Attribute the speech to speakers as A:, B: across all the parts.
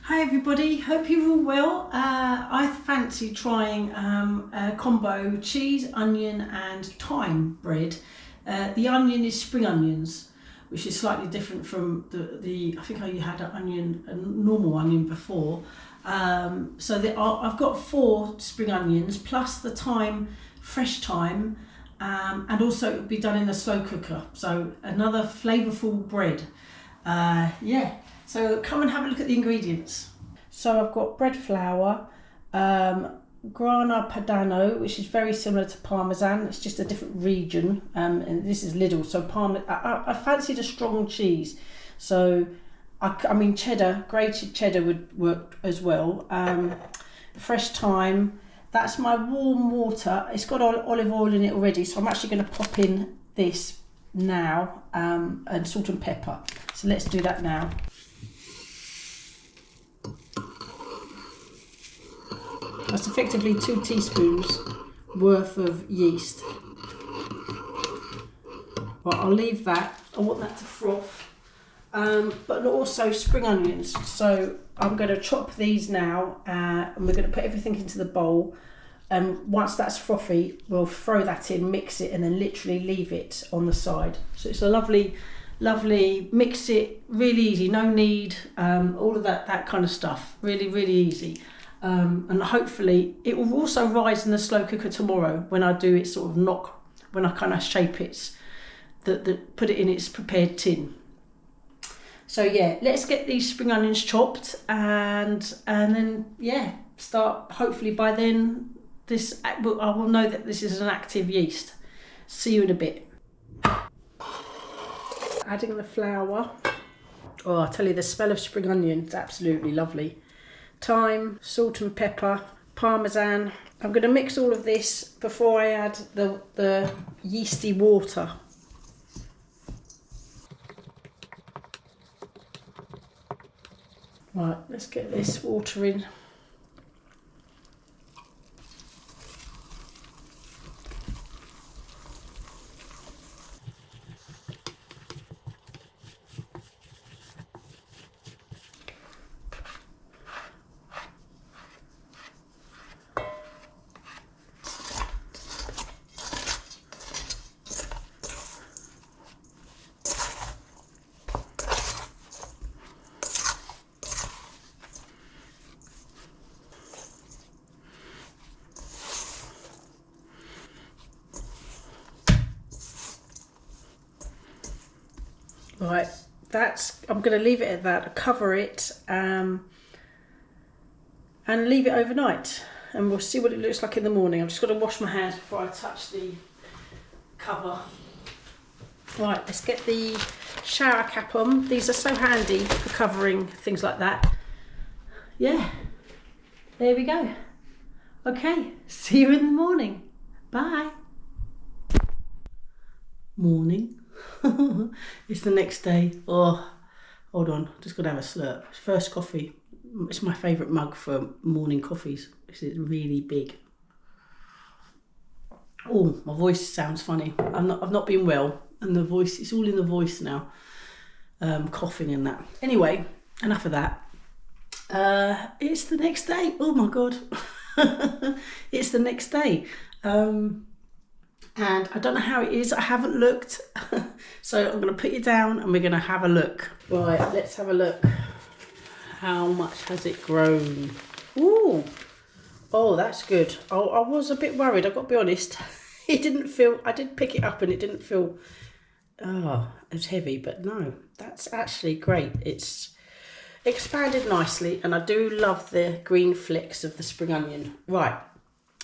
A: Hi everybody, hope you're all well. I fancy trying a combo cheese, onion and thyme bread. The onion is spring onions, which is slightly different from the I think I had a normal onion before. I've got 4 spring onions plus the thyme, fresh thyme, and also it will be done in a slow cooker. So another flavourful bread. So come and have a look at the ingredients. So I've got bread flour, grana padano, which is very similar to Parmesan. It's just a different region, and this is Lidl. So I fancied a strong cheese. So I mean cheddar, grated cheddar would work as well. Fresh thyme. That's my warm water. It's got olive oil in it already, so I'm actually going to pop in this now, and salt and pepper. So let's do that now. That's effectively 2 teaspoons worth of yeast. Well, I'll leave that. I want that to froth. But also spring onions. So I'm going to chop these now, and we're going to put everything into the bowl. Once that's frothy, we'll throw that in, mix it, and then literally leave it on the side. So it's a lovely mix it, really easy, no need, all of that kind of stuff, really easy. And hopefully it will also rise in the slow cooker tomorrow when I do it when I kind of shape it, put it in its prepared tin. So yeah, let's get these spring onions chopped, and then start. Hopefully by then I will know that this is an active yeast. See you in a bit. Adding the flour. Oh, I tell you, the smell of spring onion is absolutely lovely. Thyme, salt and pepper, Parmesan. I'm going to mix all of this before I add the yeasty water. Right, let's get this water in. Right, I'm going to leave it at that, cover it, and leave it overnight, and we'll see what it looks like in the morning. I've just got to wash my hands before I touch the cover. Right, let's get the shower cap on. These are so handy for covering things like that. Yeah, there we go. Okay, see you in the morning. Bye. Morning. It's the next day. Oh, hold on, just gotta have a slurp. First coffee. It's my favourite mug for morning coffees. This is really big. Oh, my voice sounds funny. I've not been well, and the voice, it's all in the voice now. Coughing and that. Anyway, enough of that. It's the next day. Oh my god. It's the next day. And I don't know how it is, I haven't looked. So I'm going to put you down and we're going to have a look. Right, let's have a look. How much has it grown? Ooh, oh, that's good. I was a bit worried, I've got to be honest. It didn't feel, I did pick it up and it didn't feel, it's heavy, but no, that's actually great. It's expanded nicely, and I do love the green flecks of the spring onion. Right,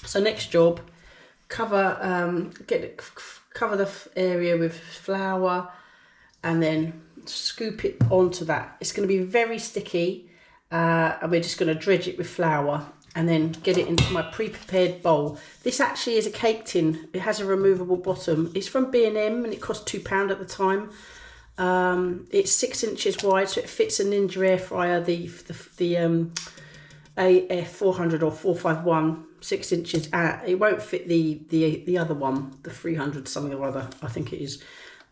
A: so next job. Cover the area with flour, and then scoop it onto that. It's going to be very sticky, and we're just going to dredge it with flour and then get it into my pre-prepared bowl. This actually is a cake tin. It has a removable bottom. It's from B&M and it cost £2 at the time. It's 6 inches wide, so it fits a Ninja air fryer, the AF400 or 451. 6 inches. It won't fit the other one, the 300 something or other, I think it is.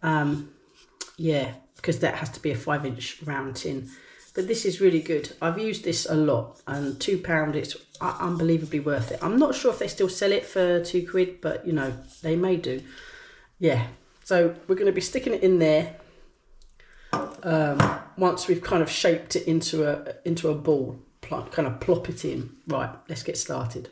A: Yeah, because that has to be a 5-inch round tin. But this is really good. I've used this a lot, and £2, it's unbelievably worth it. I'm not sure if they still sell it for £2, but you know, they may do. Yeah, so we're going to be sticking it in there once we've kind of shaped it into a ball, kind of plop it in. Right, let's get started.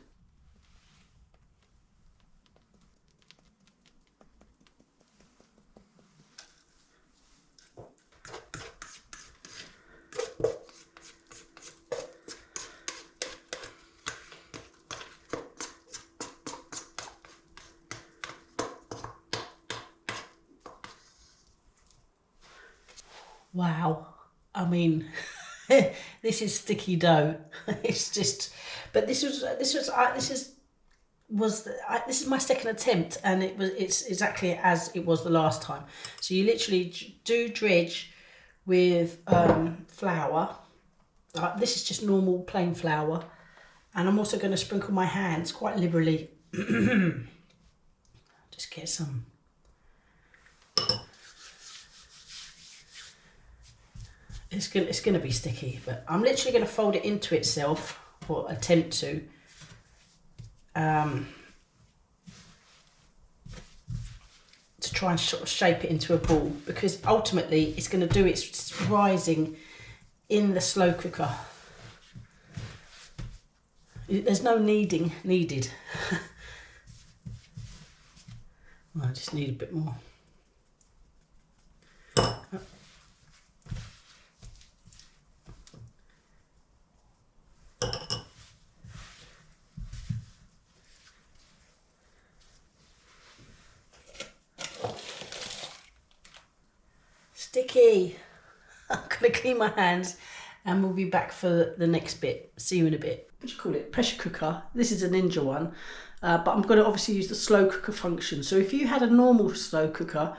A: Wow, I mean, this is sticky dough. It's just, but this is my second attempt, and it's exactly as it was the last time. So you literally do dredge with flour. This is just normal plain flour, and I'm also going to sprinkle my hands quite liberally. Just get some. It's going to be sticky, but I'm literally going to fold it into itself, or attempt to. To try and sort of shape it into a ball, because ultimately it's going to do its rising in the slow cooker. There's no kneading needed. I just need a bit more. Sticky. I'm going to clean my hands, and we'll be back for the next bit. See you in a bit. What do you call it? Pressure cooker. This is a Ninja one, but I'm going to obviously use the slow cooker function. So if you had a normal slow cooker,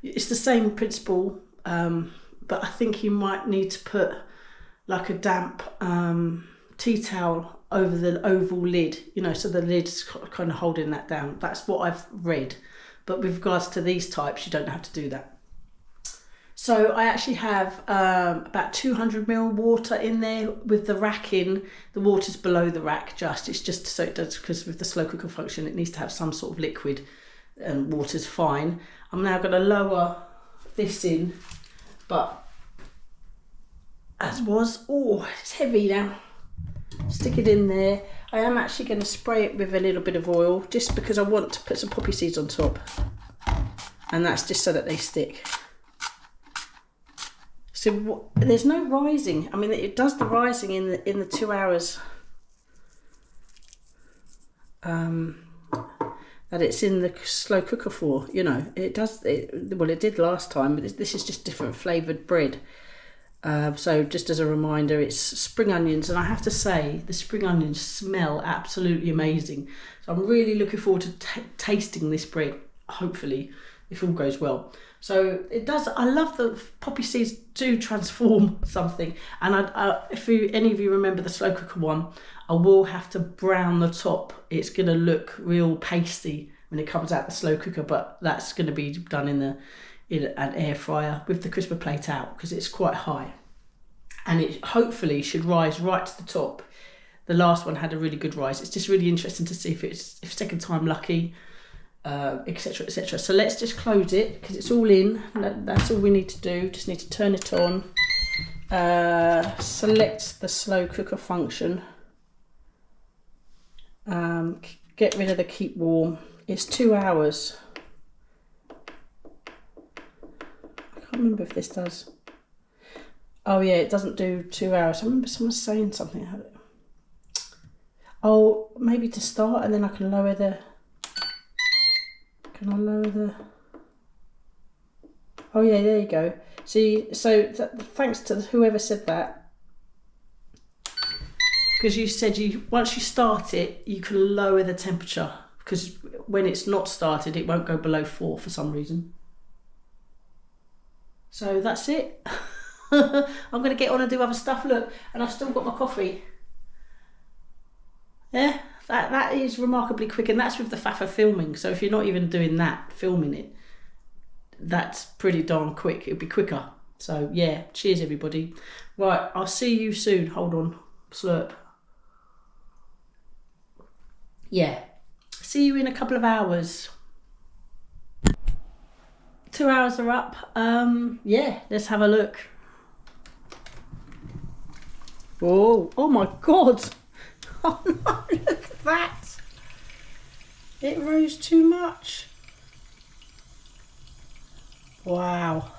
A: it's the same principle, but I think you might need to put like a damp tea towel over the oval lid, you know, so the lid's kind of holding that down. That's what I've read. But with regards to these types, you don't have to do that. So I actually have about 200 ml water in there with the rack in. The water's below the rack it's just so it does, because with the slow cooker function it needs to have some sort of liquid, and water's fine. I'm now going to lower this in, but as was, oh, it's heavy now. Stick it in there. I am actually going to spray it with a little bit of oil, just because I want to put some poppy seeds on top, and that's just so that they stick. So there's no rising. I mean, it does the rising in the 2 hours that it's in the slow cooker for. You know, it does. Well, it did last time, but this is just different flavoured bread. So just as a reminder, it's spring onions, and I have to say the spring onions smell absolutely amazing. So I'm really looking forward to tasting this bread. Hopefully, if all goes well. So it does. I love the poppy seeds do transform something. And if any of you remember the slow cooker one, I will have to brown the top. It's going to look real pasty when it comes out the slow cooker, but that's going to be done in an air fryer with the crisper plate out, because it's quite high, and it hopefully should rise right to the top. The last one had a really good rise. It's just really interesting to see if second time lucky. Etc, etc. So let's just close it, because it's all in. That's all we need to do. Just need to turn it on, select the slow cooker function, get rid of the keep warm. It's 2 hours. I can't remember if this does. Oh yeah, it doesn't do 2 hours. I remember someone saying something. Oh, maybe to start, and then I can lower the. Can I lower the... Oh yeah, there you go. See, so thanks to whoever said that, because you said once you start it, you can lower the temperature, because when it's not started, it won't go below 4 for some reason. So that's it. I'm going to get on and do other stuff. Look, and I've still got my coffee. Yeah. That is remarkably quick, and that's with the faff of filming. So if you're not even doing that, filming it, that's pretty darn quick. It'll be quicker. So yeah, cheers everybody. Right, I'll see you soon. Hold on, slurp. Yeah, see you in a couple of hours. 2 hours are up. Yeah, let's have a look. Oh my God. Oh no, look at that. It rose too much. Wow.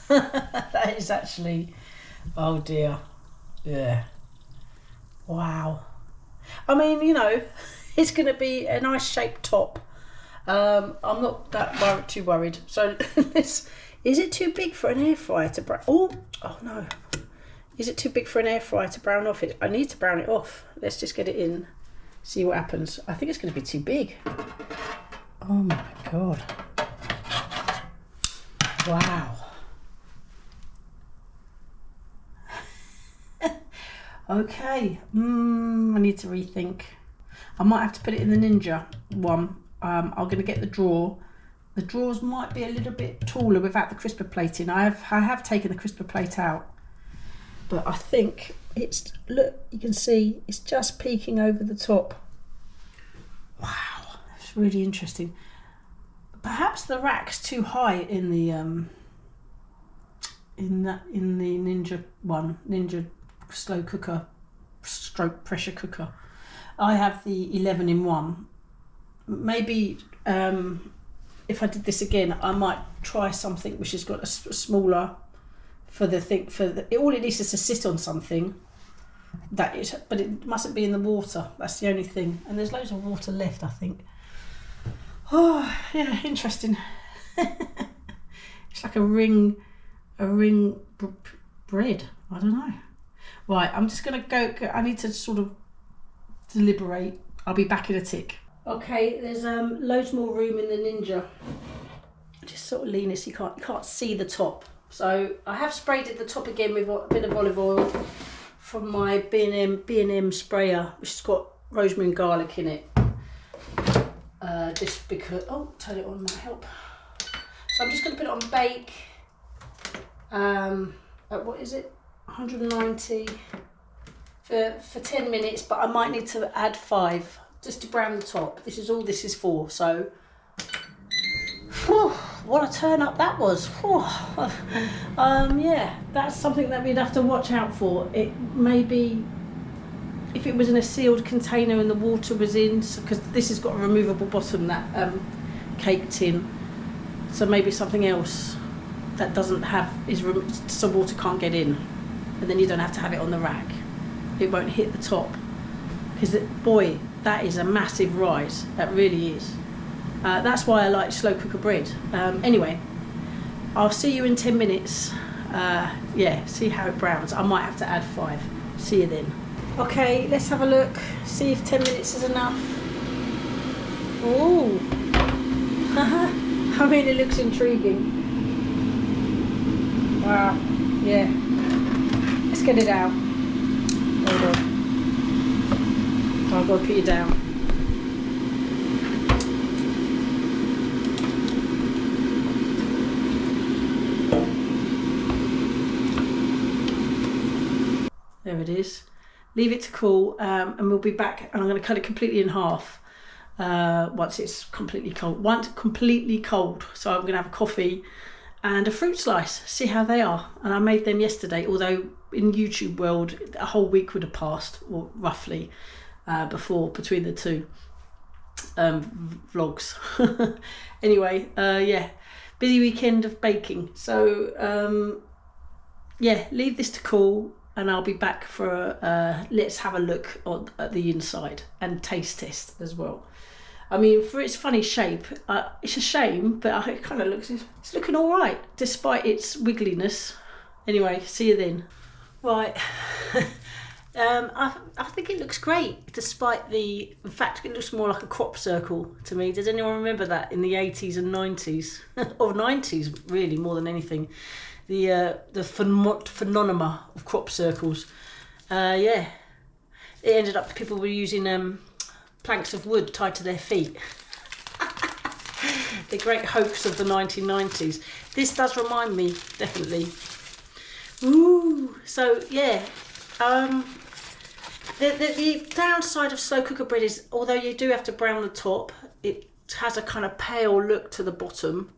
A: That is actually, oh dear. Yeah. Wow. I mean, you know, it's going to be a nice shaped top. I'm not that too worried. So is it too big for an air fryer to brown? Oh no. Is it too big for an air fryer to brown off it? I need to brown it off. Let's just get it in, see what happens. I think it's going to be too big. Oh my God. Wow. Okay. I need to rethink. I might have to put it in the Ninja one. I'm going to get the drawer. The drawers might be a little bit taller without the crisper plate in. I have taken the crisper plate out, but I think it's, look, you can see it's just peeking over the top. Wow, that's really interesting. Perhaps the rack's too high in the Ninja one, Ninja slow cooker stroke pressure cooker. I have the 11-in-1. Maybe if I did this again, I might try something which has got a smaller for the thing. All it needs is to sit on something. That is, but it mustn't be in the water. That's the only thing. And there's loads of water left, I think. Oh yeah, interesting. It's like a ring bread. I don't know. Right, I'm just gonna go. I need to sort of deliberate. I'll be back in a tick. Okay, there's loads more room in the Ninja. Just sort of lean it so you can't see the top. So I have sprayed it the top again with a bit of olive oil from my B&M sprayer, which has got rosemary and garlic in it. Just because, oh, turn it on might help. So I'm just going to put it on bake. At what is it? 190 for 10 minutes, but I might need to add 5 just to brown the top. This is all this is for. So, whew, what a turn up that was. Yeah, that's something that we'd have to watch out for. It may be, if it was in a sealed container and the water was in, because this has got a removable bottom, that cake tin, so maybe something else that doesn't have, so water can't get in, and then you don't have to have it on the rack. It won't hit the top, because boy, that is a massive rise. That really is. That's why I like slow cooker bread. Anyway, I'll see you in 10 minutes. Yeah, see how it browns. I might have to add 5. See you then. Okay, let's have a look. See if 10 minutes is enough. Oh, I mean, it looks intriguing. Wow, yeah. Let's get it out. Hold on. I've got to put you down. There it is. Leave it to cool, and we'll be back. And I'm going to cut it completely in half once it's completely cold. So I'm going to have a coffee and a fruit slice, see how they are. And I made them yesterday, although in YouTube world a whole week would have passed, or roughly, between the two vlogs. Anyway, yeah, busy weekend of baking. So yeah, leave this to cool, and I'll be back for let's have a look at the inside and taste test as well. I mean, for its funny shape, it's a shame, but it kind of looks, it's looking all right, despite its wiggliness. Anyway, see you then. Right, I think it looks great, despite in fact, it looks more like a crop circle to me. Does anyone remember that in the 80s and 90s? Or 90s, really, more than anything. The phenomenon of crop circles. Yeah, it ended up, people were using planks of wood tied to their feet. The great hoax of the 1990s. This does remind me, definitely. Ooh, so yeah, the downside of slow cooker bread is, although you do have to brown the top, it has a kind of pale look to the bottom.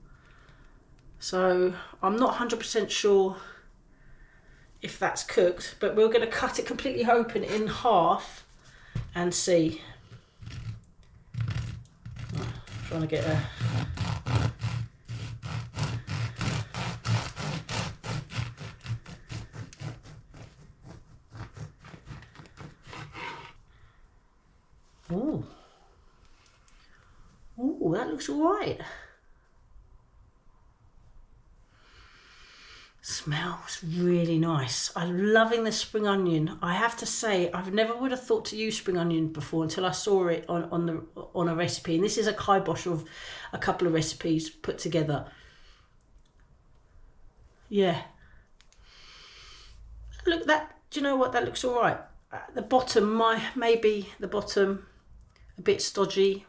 A: So I'm not 100% sure if that's cooked, but we're going to cut it completely open in half and see. Oh, trying to get a... Ooh. Ooh, that looks all right. Smells really nice. I'm loving the spring onion. I have to say, I've never would have thought to use spring onion before until I saw it on a recipe. And this is a kibosh of a couple of recipes put together. Yeah. Look, that, do you know what? That looks all right. The bottom, maybe the bottom a bit stodgy.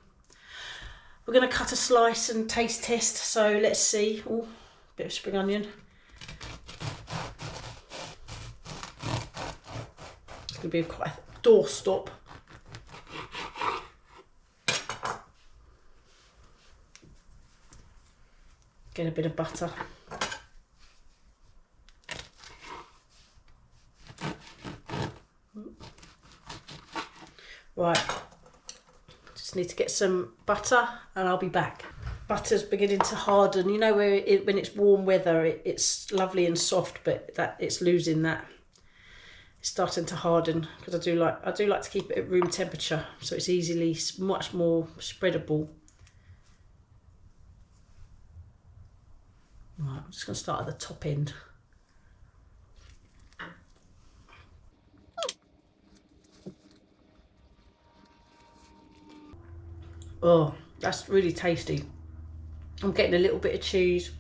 A: We're going to cut a slice and taste test. So let's see. Oh, bit of spring onion. It's going to be quite a doorstop. Get a bit of butter. Right, just need to get some butter and I'll be back. Butter's beginning to harden. You know where when it's warm weather, it's lovely and soft, but it's losing that. It's starting to harden because I do like to keep it at room temperature, so it's easily much more spreadable. Right, I'm just going to start at the top end. Oh, that's really tasty. I'm getting a little bit of cheese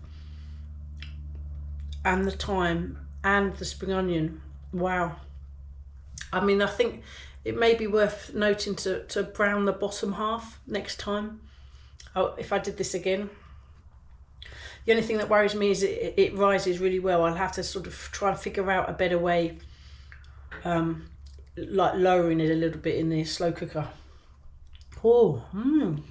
A: and the thyme and the spring onion. Wow. I mean, I think it may be worth noting to brown the bottom half next time. Oh, if I did this again. The only thing that worries me is it rises really well. I'll have to sort of try and figure out a better way, like lowering it a little bit in the slow cooker. Oh,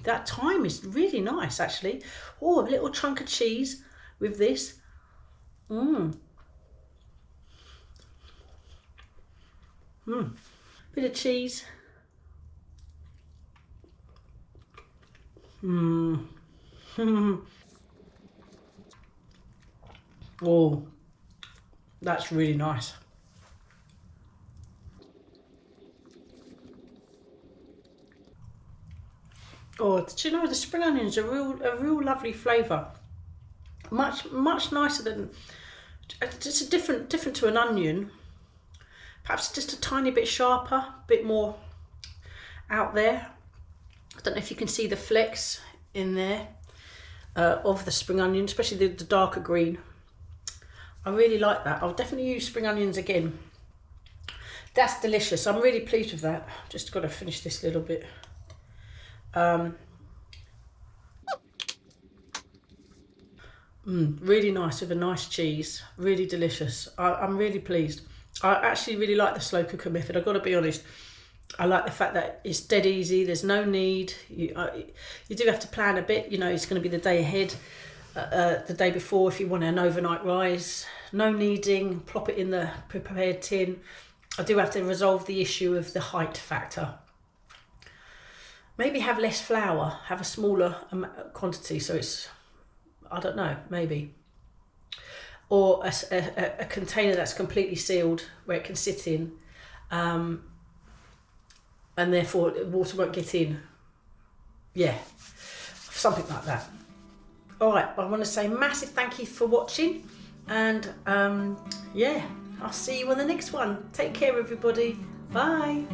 A: that thyme is really nice, actually. Oh, a little chunk of cheese with this. Bit of cheese. Oh, that's really nice. Oh, do you know, the spring onions are a real lovely flavour. Much nicer than, just a different to an onion. Perhaps just a tiny bit sharper, a bit more out there. I don't know if you can see the flecks in there of the spring onion, especially the darker green. I really like that. I'll definitely use spring onions again. That's delicious. I'm really pleased with that. Just got to finish this little bit. Really nice with a nice cheese. Really delicious. I'm really pleased. I actually really like the slow cooker method. I've got to be honest. I like the fact that it's dead easy. There's no need. You do have to plan a bit. You know, it's going to be the day ahead, the day before if you want an overnight rise. No kneading. Plop it in the prepared tin. I do have to resolve the issue of the height factor. Maybe have less flour. Have a smaller quantity. So it's, I don't know, maybe. Or a container that's completely sealed where it can sit in. And therefore water won't get in. Yeah, something like that. All right, I want to say massive thank you for watching, and yeah, I'll see you on the next one. Take care, everybody. Bye.